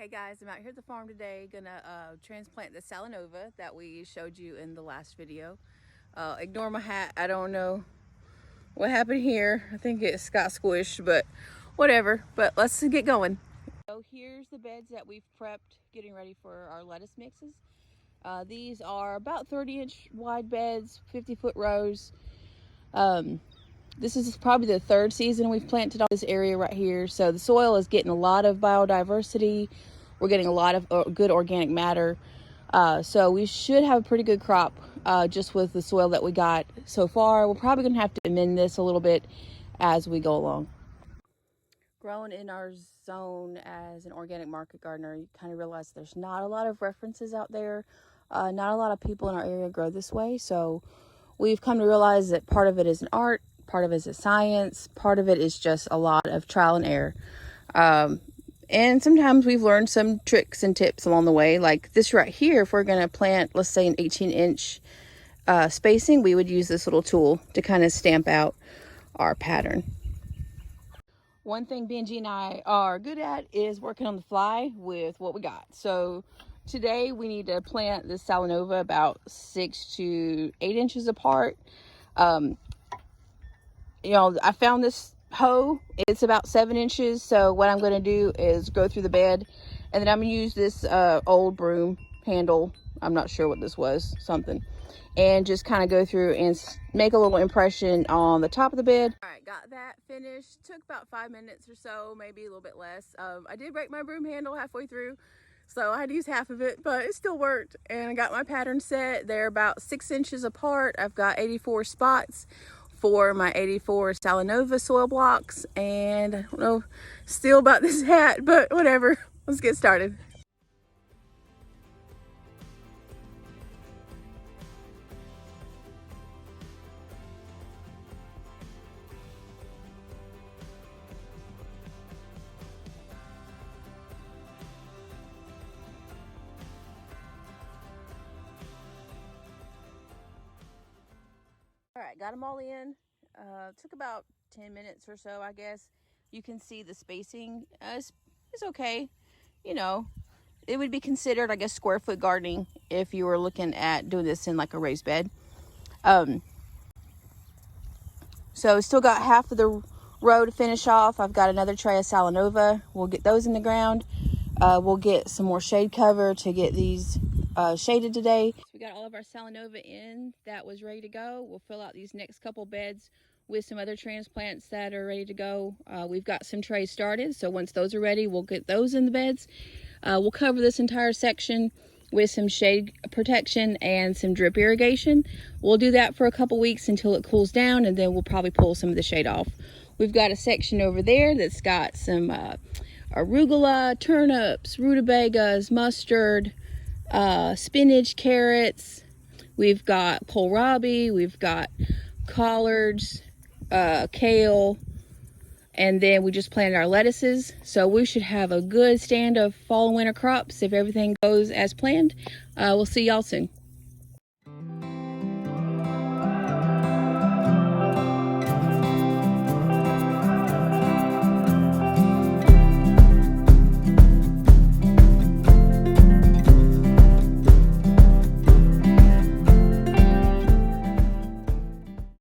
Hey guys, I'm out here at the farm today gonna transplant the Salanova that we showed you in the last video. Ignore my hat, I don't know what happened here. I think it got squished, but whatever. But let's get going. So here's the beds that we've prepped, getting ready for our lettuce mixes. These are about 30-inch wide beds, 50-foot rows. This is probably the third season we've planted on this area right here. So the soil is getting a lot of biodiversity. We're getting a lot of good organic matter. So we should have a pretty good crop just with the soil that we got so far. We're probably gonna have to amend this a little bit as we go along. Growing in our zone as an organic market gardener, you kind of realize there's not a lot of references out there. Not a lot of people in our area grow this way. So we've come to realize that part of it is an art, part of it is a science, part of it is just a lot of trial and error. And sometimes we've learned some tricks and tips along the way, like this right here. If we're going to plant, let's say, an 18-inch spacing, we would use this little tool to kind of stamp out our pattern. One thing Benji and I are good at is working on the fly with what we got. So today we need to plant this Salanova about 6 to 8 inches apart. I found this hoe. It's about 7 inches. So what I'm going to do is go through the bed, and then I'm going to use this old broom handle. I'm not sure what this was, something. And just kind of go through and make a little impression on the top of the bed. All right, got that finished. Took about 5 minutes or so, maybe a little bit less. I did break my broom handle halfway through, so I had to use half of it, but it still worked. And I got my pattern set. They're about 6 inches apart. I've got 84 spots for my 84 Salanova soil blocks. And I don't know still about this hat, but whatever. Let's get started. All right, got them all in. Took about 10 minutes or so, I guess. You can see the spacing is okay. It would be considered, I guess, square foot gardening if you were looking at doing this in like a raised bed. So still got half of the row to finish off. I've got another tray of Salanova. We'll get those in the ground. We'll get some more shade cover to get these shaded today. So we got all of our Salanova in. That was ready to go. We'll fill out these next couple beds with some other transplants that are ready to go. We've got some trays started, so once those are ready, we'll get those in the beds. We'll cover this entire section with some shade protection and some drip irrigation. We'll do that for a couple weeks until it cools down, and then we'll probably pull some of the shade off. We've got a section over there that's got some arugula, turnips, rutabagas, mustard, spinach, carrots. We've got kohlrabi, we've got collards, kale, and then we just planted our lettuces. So we should have a good stand of fall and winter crops if everything goes as planned. We'll see y'all soon.